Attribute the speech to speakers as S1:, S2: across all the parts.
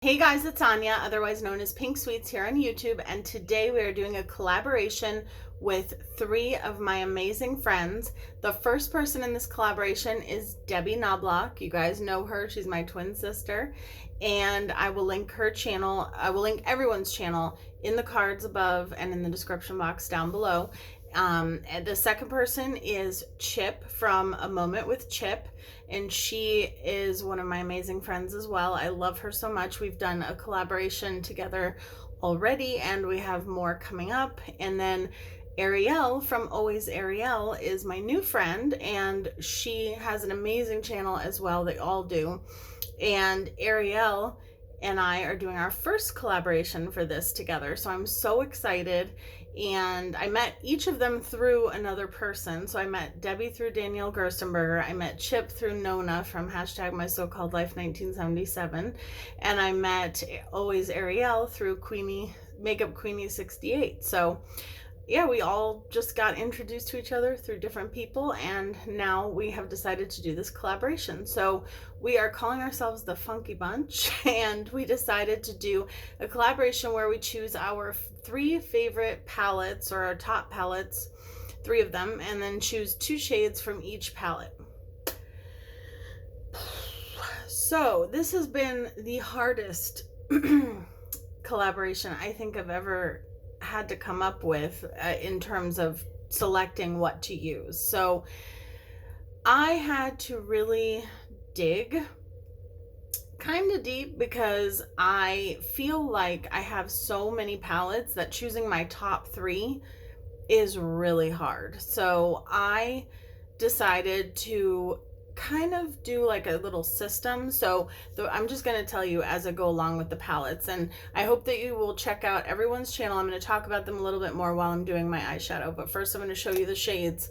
S1: Hey guys, it's Anya, otherwise known as Pink Sweets here on YouTube, and today we are doing a collaboration with three of my amazing friends. The first person in this collaboration is Debbie Knoblauch. You guys know her, she's my twin sister, and I will link her channel, I will link everyone's channel in the cards above and in the description box down below. And the second person is Chip from A Moment with Chip, and she is one of my amazing friends as well. I love her so much. We've done a collaboration together already, and we have more coming up. And then Arielle from Always Arielle is my new friend, and she has an amazing channel as well. They all do. And Arielle and I are doing our first collaboration for this together, so I'm so excited. And I met each of them through another person. So I met Debbie through Danielle Gerstenberger, I met Chip through Nona from hashtag My So-Called Life 1977, and I met Always Arielle through Queenie, Makeup Queenie 68. So yeah, we all just got introduced to each other through different people, and now we have decided to do this collaboration. So we are calling ourselves the Funky Bunch, and we decided to do a collaboration where we choose our three favorite palettes, or our top palettes, three of them, and then choose two shades from each palette. So this has been the hardest collaboration I think I've ever had to come up with in terms of selecting what to use. So I had to really dig kind of deep, because I feel like I have so many palettes that choosing my top three is really hard. So I decided to kind of do like a little system. So I'm just going to tell you as I go along with the palettes, and I hope that you will check out everyone's channel. I'm going to talk about them a little bit more while I'm doing my eyeshadow, but first I'm going to show you the shades.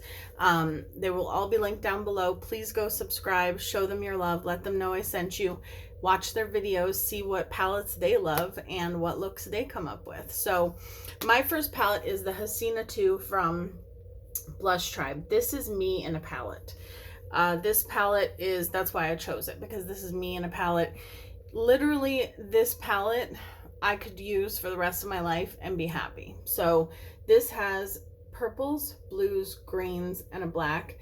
S1: They will all be linked down below. Please go subscribe, show them your love, let them know I sent you, watch their videos, see what palettes they love and what looks they come up with. So my first palette is the Hasina 2 from Blush Tribe. This is me in a palette. This palette is, that's why I chose it, because this is me in a palette. Literally, this palette I could use for the rest of my life and be happy. So this has purples, blues, greens, and a black.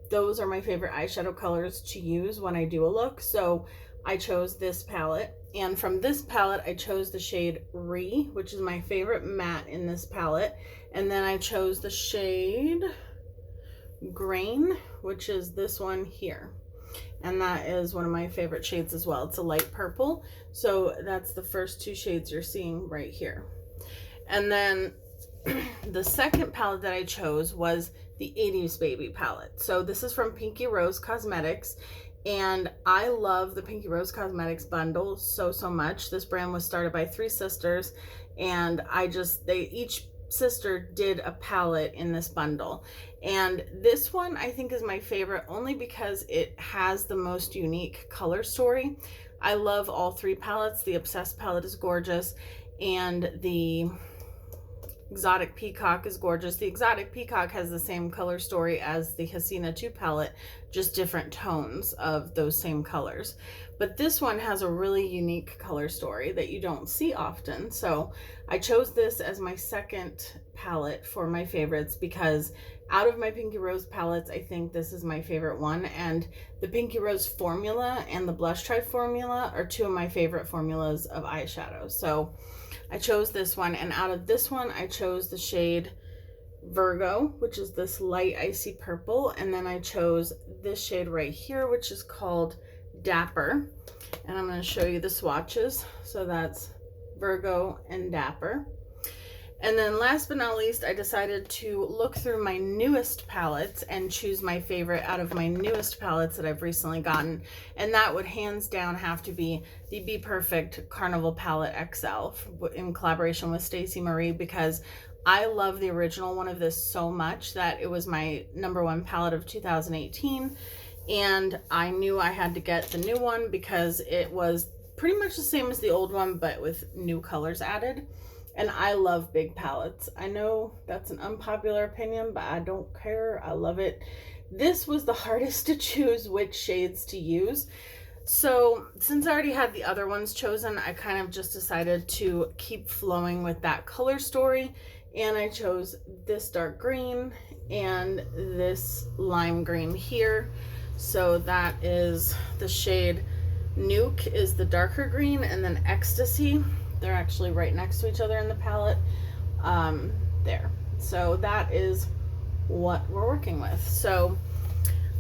S1: Those are my favorite eyeshadow colors to use when I do a look. So I chose this palette. And from this palette, I chose the shade Re, which is my favorite matte in this palette. And then I chose the shade Grain, which is this one here, and that is one of my favorite shades as well. It's a light purple, so that's the first two shades you're seeing right here. And then the second palette that I chose was the 80s Baby palette. So this is from Pinky Rose Cosmetics, and I love the Pinky Rose Cosmetics bundle so much. This brand was started by three sisters, and they each sister did a palette in this bundle, and this one I think is my favorite only because it has the most unique color story. I love all three palettes. The Obsessed palette is gorgeous, and the Exotic Peacock is gorgeous. The Exotic Peacock has the same color story as the Hasina 2 palette, just different tones of those same colors. But this one has a really unique color story that you don't see often. So I chose this as my second palette for my favorites, because out of my Pinky Rose palettes, I think this is my favorite one. And the Pinky Rose formula and the Blush Tribe formula are two of my favorite formulas of eyeshadow. So I chose this one, and out of this one, I chose the shade Virgo, which is this light icy purple, and then I chose this shade right here, which is called Dapper, and I'm going to show you the swatches. So that's Virgo and Dapper. And then last but not least, I decided to look through my newest palettes and choose my favorite out of my newest palettes that I've recently gotten. And that would hands down have to be the BPerfect Carnival Palette XL in collaboration with Stacey Marie, because I love the original one of this so much that it was my #1 palette of 2018. And I knew I had to get the new one because it was pretty much the same as the old one, but with new colors added. And I love big palettes. I know that's an unpopular opinion, but I don't care. I love it. This was the hardest to choose which shades to use. So since I already had the other ones chosen, I kind of just decided to keep flowing with that color story, and I chose this dark green and this lime green here. So that is the shade Nuke is the darker green, and then Ecstasy, they're actually right next to each other in the palette, there. So that is what we're working with. So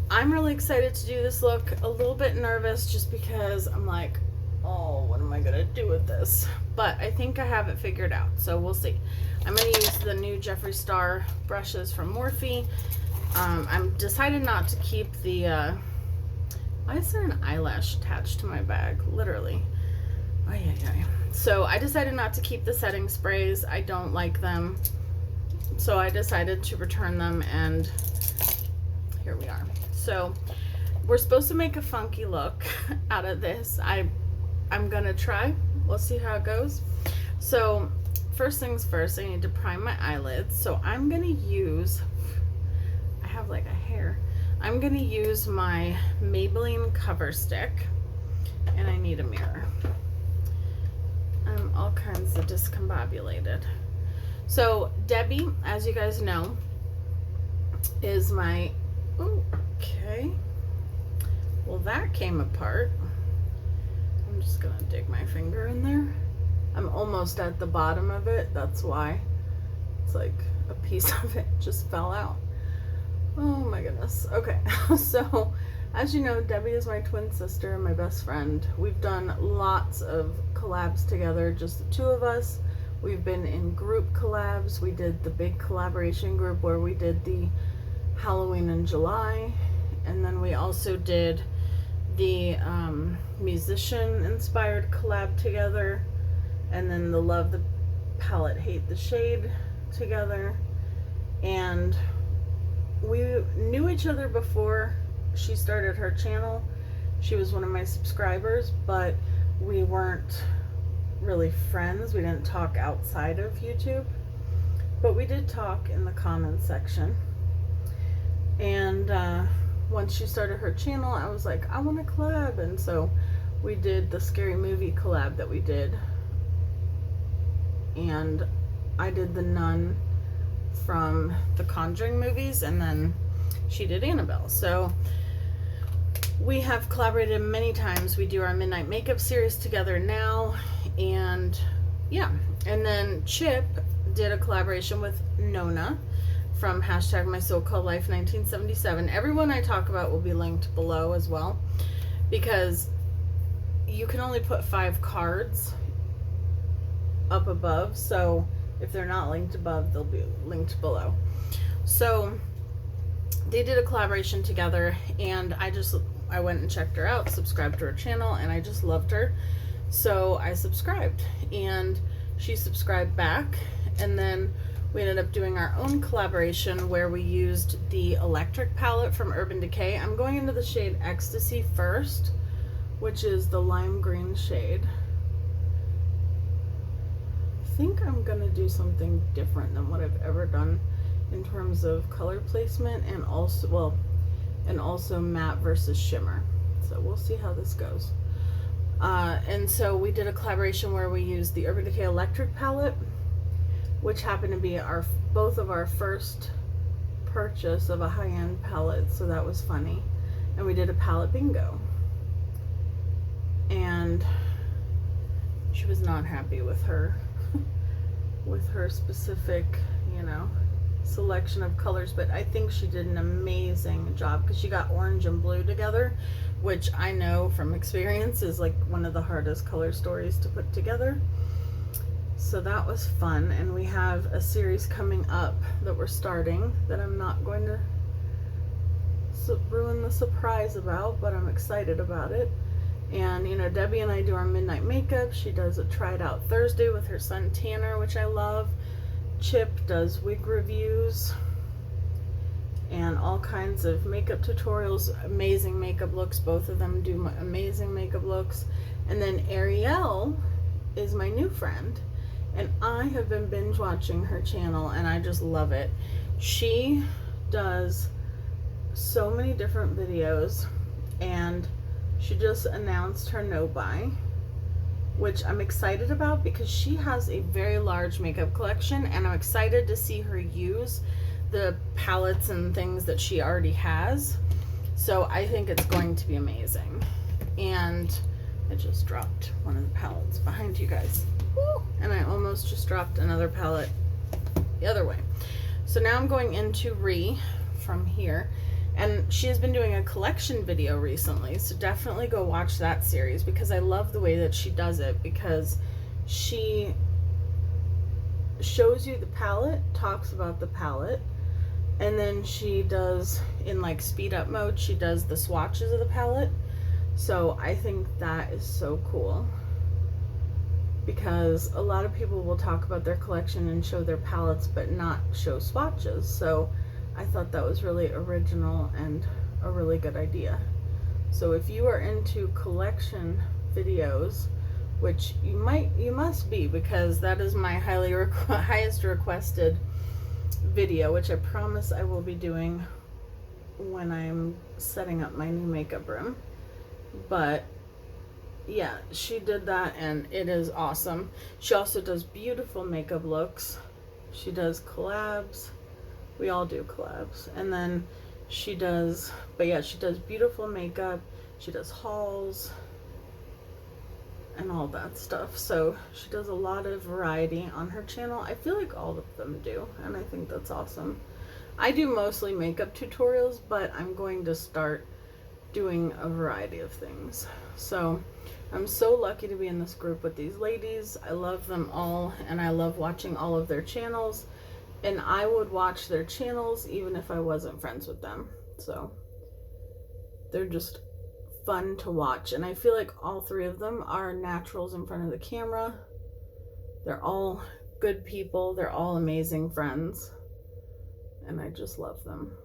S1: I'm really excited to do this look. A little bit nervous just because I'm like, oh, what am I gonna do with this? But I think I have it figured out, so we'll see. I'm gonna use the new Jeffree Star brushes from Morphe. I'm decided not to keep the, why is there an eyelash attached to my bag? Literally. Ay, ay, ay. So I decided not to keep the setting sprays. I don't like them. So I decided to return them, and here we are. So we're supposed to make a funky look out of this. I'm gonna try. We'll see how it goes. So first things first, I need to prime my eyelids. So I'm gonna use, I have like a hair. I'm gonna use my Maybelline Cover Stick, and I need a mirror. I'm all kinds of discombobulated. So Debbie, as you guys know, is my, okay, well that came apart. I'm just gonna dig my finger in there. I'm almost at the bottom of it, that's why. It's like a piece of it just fell out. Oh my goodness. Okay, so as you know, Debbie is my twin sister, my best friend. We've done lots of collabs together, just the two of us. We've been in group collabs. We did the big collaboration group where we did the Halloween in July, and then we also did the musician inspired collab together, and then the Love the Palette Hate the Shade together. And we knew each other before she started her channel. She was one of my subscribers, but we weren't really friends. We didn't talk outside of YouTube, but we did talk in the comments section. And once she started her channel, I was like, I want to collab. And so we did the scary movie collab that we did, and I did the nun from the Conjuring movies, and then she did Annabelle. So we have collaborated many times. We do our midnight makeup series together now, and yeah. And then Chip did a collaboration with Nona from #MySoCalledLife1977. Everyone I talk about will be linked below as well, because you can only put 5 cards up above, so if they're not linked above, they'll be linked below. So they did a collaboration together, and I went and checked her out, subscribed to her channel, and I just loved her. So I subscribed, and she subscribed back, and then we ended up doing our own collaboration where we used the electric palette from Urban Decay. I'm going into the shade Ecstasy first, which is the lime green shade. I think I'm gonna do something different than what I've ever done in terms of color placement, and also, well, and also matte versus shimmer. So we'll see how this goes. And so we did a collaboration where we used the Urban Decay electric palette, which happened to be both of our first purchase of a high-end palette, so that was funny. And we did a palette bingo, and she was not happy with her specific, you know, selection of colors, but I think she did an amazing job, because she got orange and blue together, which I know from experience is like one of the hardest color stories to put together. So that was fun, and we have a series coming up that we're starting that I'm not going to ruin the surprise about, but I'm excited about it. And you know, Debbie and I do our midnight makeup. She does a Try It Out Thursday with her son Tanner, which I love. Chip does wig reviews and all kinds of makeup tutorials, amazing makeup looks. Both of them do amazing makeup looks. And then Arielle is my new friend, and I have been binge watching her channel, and I just love it. She does so many different videos, and She just announced her no buy, which I'm excited about because she has a very large makeup collection, and I'm excited to see her use the palettes and things that she already has. So I think it's going to be amazing. And I just dropped one of the palettes behind you guys. Woo! And I almost just dropped another palette the other way. So now I'm going into from here. And she has been doing a collection video recently, so definitely go watch that series because I love the way that she does it, because she shows you the palette, talks about the palette, and then she does, in like speed up mode, she does the swatches of the palette. So I think that is so cool, because a lot of people will talk about their collection and show their palettes but not show swatches. So I thought that was really original and a really good idea. So if you are into collection videos, which you must be, because that is my highest requested video, which I promise I will be doing when I'm setting up my new makeup room. But yeah, she did that and it is awesome. She also does beautiful makeup looks. She does collabs. We all do collabs. And then she does, but yeah, she does beautiful makeup. She does hauls and all that stuff. So she does a lot of variety on her channel. I feel like all of them do, and I think that's awesome. I do mostly makeup tutorials, but I'm going to start doing a variety of things. So I'm so lucky to be in this group with these ladies. I love them all, and I love watching all of their channels. And I would watch their channels even if I wasn't friends with them. So they're just fun to watch. And I feel like all three of them are naturals in front of the camera. They're all good people. They're all amazing friends. And I just love them.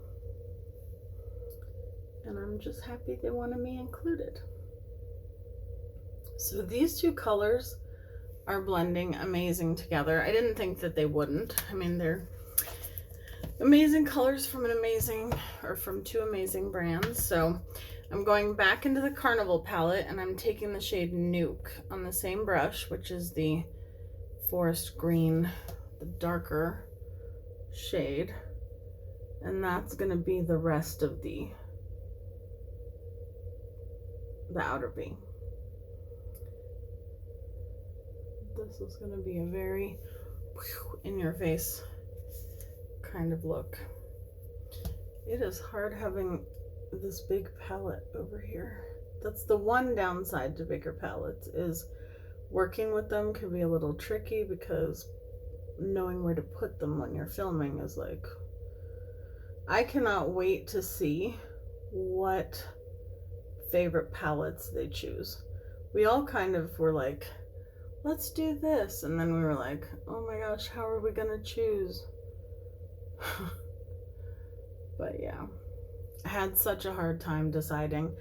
S1: And I'm just happy they wanted me included. So these two colors are blending amazing together. I didn't think that they wouldn't. I mean, they're amazing colors from from two amazing brands. So I'm going back into the Carnival palette, and I'm taking the shade Nuke on the same brush, which is the forest green, the darker shade. And that's gonna be the rest of the outer V. This is going to be a very in your face kind of look. It is hard having this big palette over here. That's the one downside to bigger palettes, is working with them can be a little tricky, because knowing where to put them when you're filming is like, I cannot wait to see what favorite palettes they choose. We all kind of were like, let's do this, and then we were like, oh my gosh, how are we gonna choose? But yeah, I had such a hard time deciding.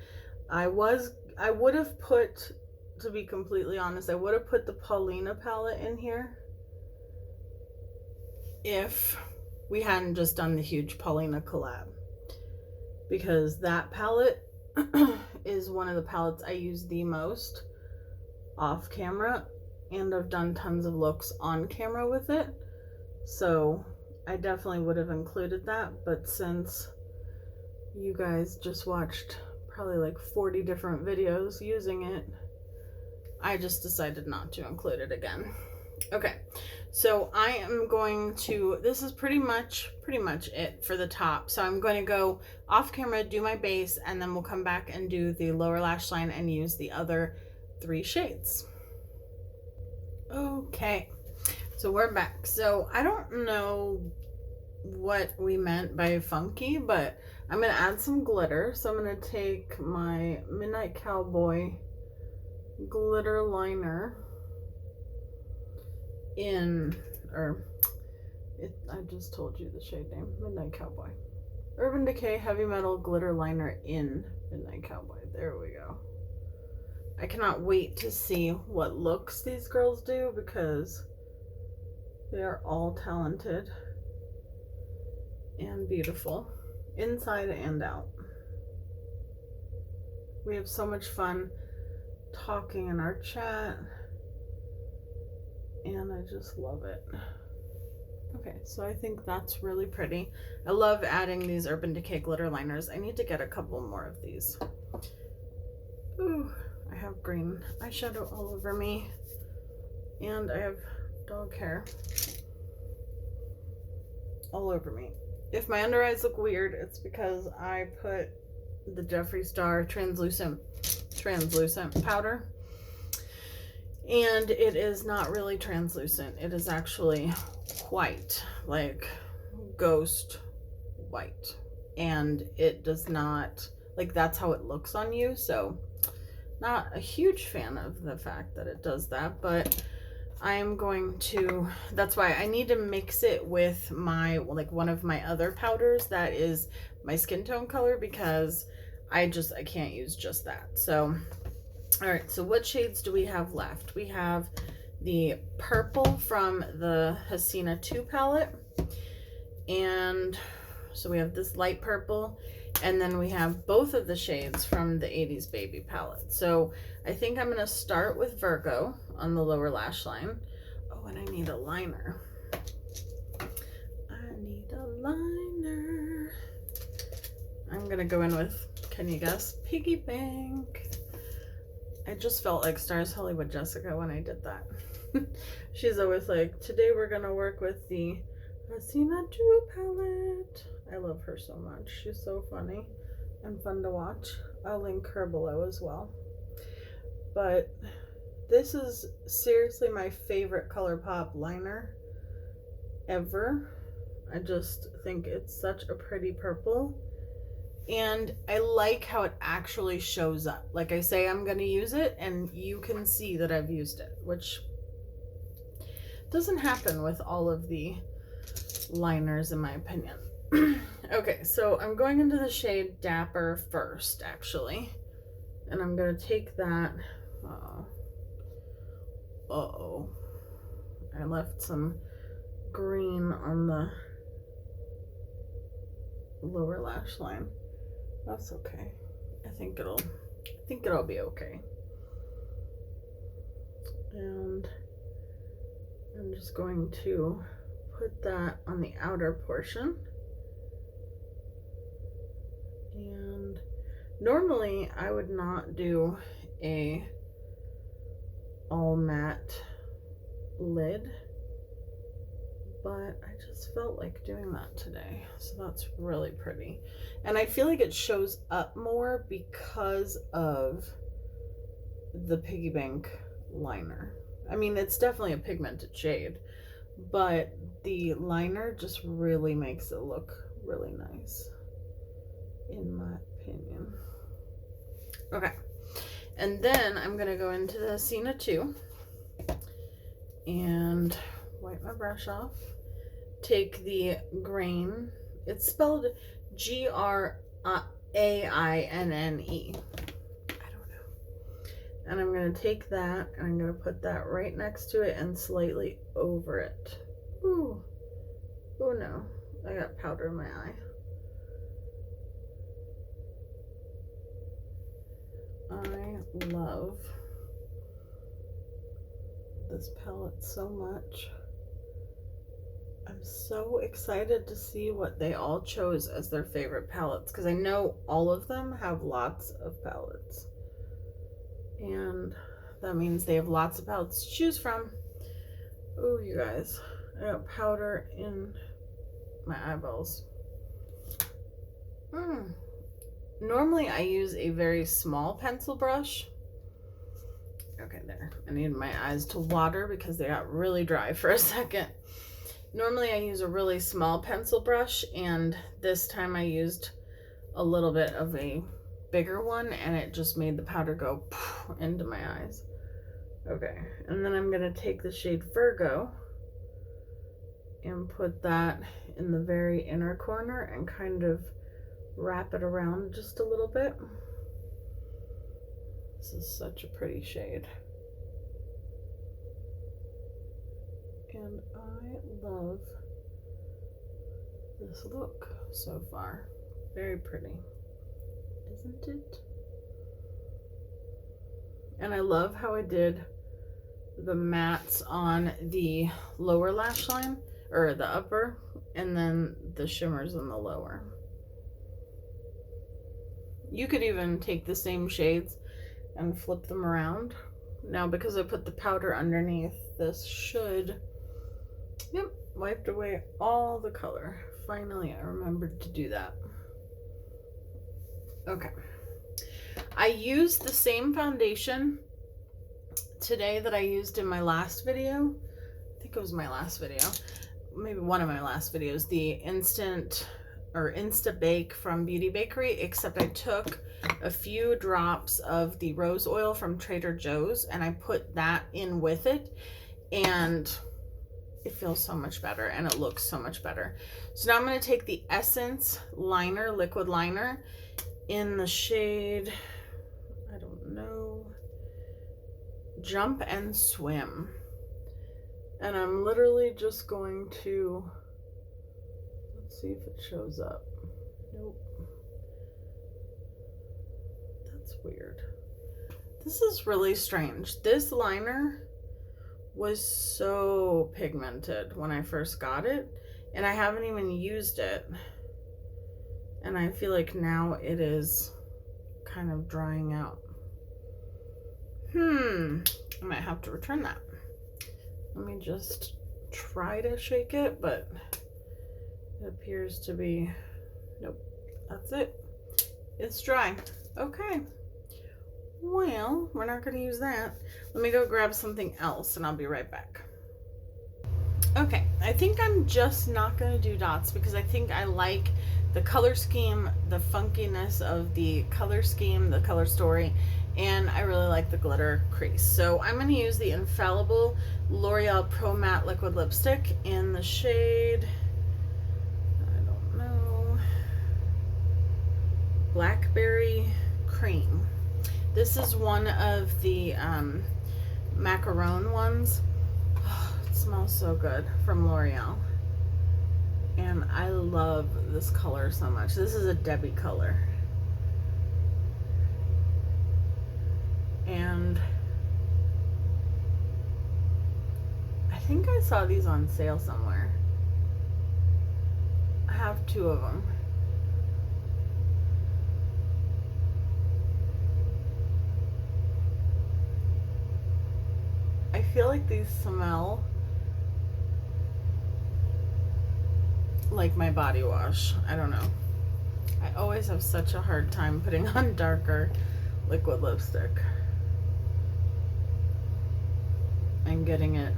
S1: I would have put, to be completely honest, I would have put the Paulina palette in here if we hadn't just done the huge Paulina collab, because that palette is one of the palettes I use the most off camera, and I've done tons of looks on camera with it. So I definitely would have included that, but since you guys just watched probably like 40 different videos using it, I just decided not to include it again. Okay, so I am going to, this is pretty much it for the top. So I'm going to go off camera, do my base, and then we'll come back and do the lower lash line and use the other 3 shades. Okay, so we're back. So I don't know what we meant by funky, but I'm going to add some glitter. So I'm going to take my Midnight Cowboy glitter liner I just told you the shade name, Midnight Cowboy. Urban Decay Heavy Metal Glitter Liner in Midnight Cowboy. There we go. I cannot wait to see what looks these girls do, because they are all talented and beautiful, inside and out. We have so much fun talking in our chat, and I just love it. Okay, so I think that's really pretty. I love adding these Urban Decay glitter liners. I need to get a couple more of these. Ooh, I have green eyeshadow all over me, and I have dog hair all over me. If my under eyes look weird, it's because I put the Jeffree Star translucent powder, and it is not really translucent. It is actually white, like ghost white, and it does not, like, that's how it looks on you. So not a huge fan of the fact that it does that, but I'm going to, that's why I need to mix it with my, like, one of my other powders that is my skin tone color, because I can't use just that. So, all right, so what shades do we have left? We have the purple from the Hasina 2 palette, and so we have this light purple, and then we have both of the shades from the 80s Baby palette. So I think I'm gonna start with Virgo on the lower lash line. Oh, and I need a liner. I need a liner. I'm gonna go in with, can you guess? Piggy Bank. I just felt like Stars Hollywood Jessica when I did that. She's always like, today we're gonna work with the Hasina 2 palette. I love her so much. She's so funny and fun to watch. I'll link her below as well. But this is seriously my favorite ColourPop liner ever. I just think it's such a pretty purple. And I like how it actually shows up. Like, I say I'm going to use it, and you can see that I've used it, which doesn't happen with all of the liners, in my opinion. Okay, so I'm going into the shade Dapper first, actually. And I'm going to take that. Uh-oh. I left some green on the lower lash line. That's okay. I think it'll be okay. And I'm just going to put that on the outer portion. And normally I would not do a all matte lid, but I just felt like doing that today. So that's really pretty. And I feel like it shows up more because of the Piggy Bank liner. I mean, it's definitely a pigmented shade, but the liner just really makes it look really nice, in my opinion. Okay, and then I'm gonna go into the Hasina 2 and wipe my brush off. Take the grain, it's spelled Grainne. I don't know. And I'm going to take that and I'm going to put that right next to it and slightly over it. Ooh. Oh no, I got powder in my eye. I love this palette so much. I'm so excited to see what they all chose as their favorite palettes, because I know all of them have lots of palettes, and that means they have lots of palettes to choose from. Oh, you guys, I got powder in my eyeballs. Normally I use a very small pencil brush. Okay, there. I need my eyes to water because they got really dry for a second. Normally I use a really small pencil brush, and this time I used a little bit of a bigger one, and it just made the powder go into my eyes. Okay, and then I'm going to take the shade Virgo and put that in the very inner corner and kind of wrap it around just a little bit. This is such a pretty shade. And I love this look so far. Very pretty, isn't it? And I love how I did the mattes on the lower lash line, or the upper, and then the shimmers in the lower. You could even take the same shades and flip them around. Now, because I put the powder underneath, this should, yep, wiped away all the color. Finally, I remembered to do that. Okay. I used the same foundation today that I used in my last video. I think it was my last video. Maybe one of my last videos. The Insta Bake from Beauty Bakery, except I took a few drops of the rose oil from Trader Joe's and I put that in with it, and it feels so much better and it looks so much better. So now I'm going to take the Essence liner, liquid liner, in the shade, I don't know, Jump and Swim. And I'm literally just going to, let's see if it shows up. Nope. That's weird. This is really strange. This liner was so pigmented when I first got it, and I haven't even used it. And I feel like now it is kind of drying out. I might have to return that. Let me just try to shake it, but it appears to be, nope, that's it. It's dry. Okay. Well, we're not going to use that. Let me go grab something else and I'll be right back. Okay, I think I'm just not going to do dots because I think I like the color scheme, the funkiness of the color scheme, the color story, and I really like the glitter crease. So I'm going to use the Infallible L'Oreal Pro Matte Liquid Lipstick in the shade, I don't know, Blackberry Cream. This is one of the macaron ones. Oh, it smells so good, from L'Oreal. And I love this color so much. This is a Debbie color. And I think I saw these on sale somewhere. I have two of them. I feel like these smell like my body wash. I don't know. I always have such a hard time putting on darker liquid lipstick and getting it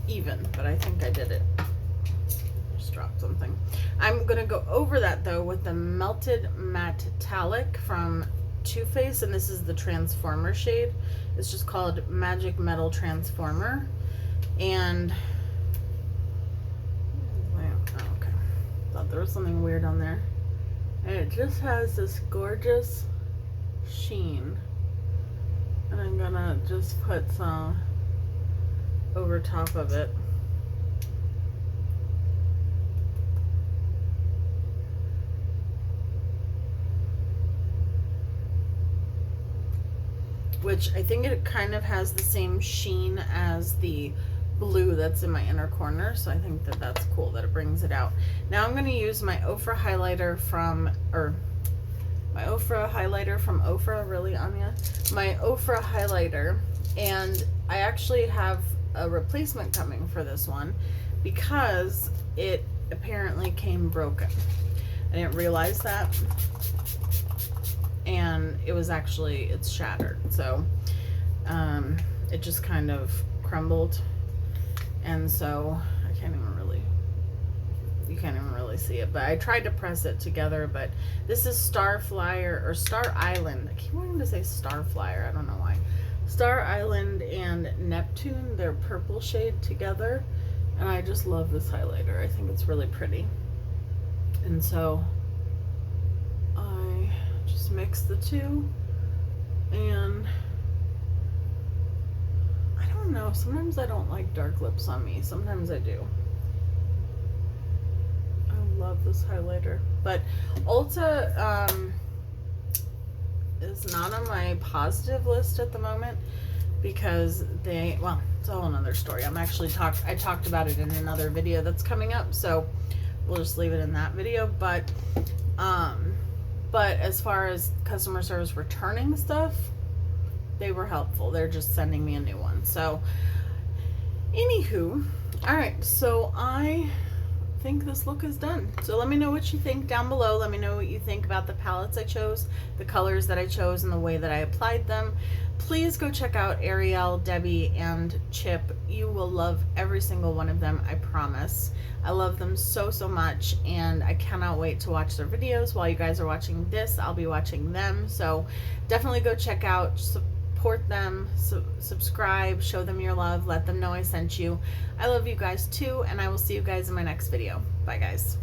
S1: even, but I think I did it. Just dropped something. I'm gonna go over that though with the Melted Matte Metallic from Too Faced, and this is the Transformer shade. It's just called Magic Metal Transformer. And okay, thought there was something weird on there. And it just has this gorgeous sheen. And I'm gonna just put some over top of it. Which I think it kind of has the same sheen as the blue that's in my inner corner, so I think that that's cool that it brings it out. Now I'm going to use my Ofra highlighter from, Ofra, really, Anya? My Ofra highlighter, and I actually have a replacement coming for this one because it apparently came broken. I didn't realize that, and it was actually, it's shattered, so it just kind of crumbled, and so I can't even really, you can't even really see it, but I tried to press it together. But this is Starflyer, or Star Island. I keep wanting to say Starflyer, I don't know why. Star Island and Neptune, they're purple shade together, and I just love this highlighter. I think it's really pretty, and so I just mix the two, and I don't know, sometimes I don't like dark lips on me, sometimes I do. I love this highlighter, but Ulta is not on my positive list at the moment because well, it's a whole nother story. I talked about it in another video that's coming up, so we'll just leave it in that video. But as far as customer service returning stuff, they were helpful. They're just sending me a new one. So anywho, all right, so I think this look is done. So let me know what you think down below. Let me know what you think about the palettes I chose, the colors that I chose, and the way that I applied them. Please go check out Arielle, Debbie, and Chip. You will love every single one of them, I promise. I love them so, so much, and I cannot wait to watch their videos. While you guys are watching this, I'll be watching them. So definitely go check out, support them, subscribe, show them your love, let them know I sent you. I love you guys too, and I will see you guys in my next video. Bye guys.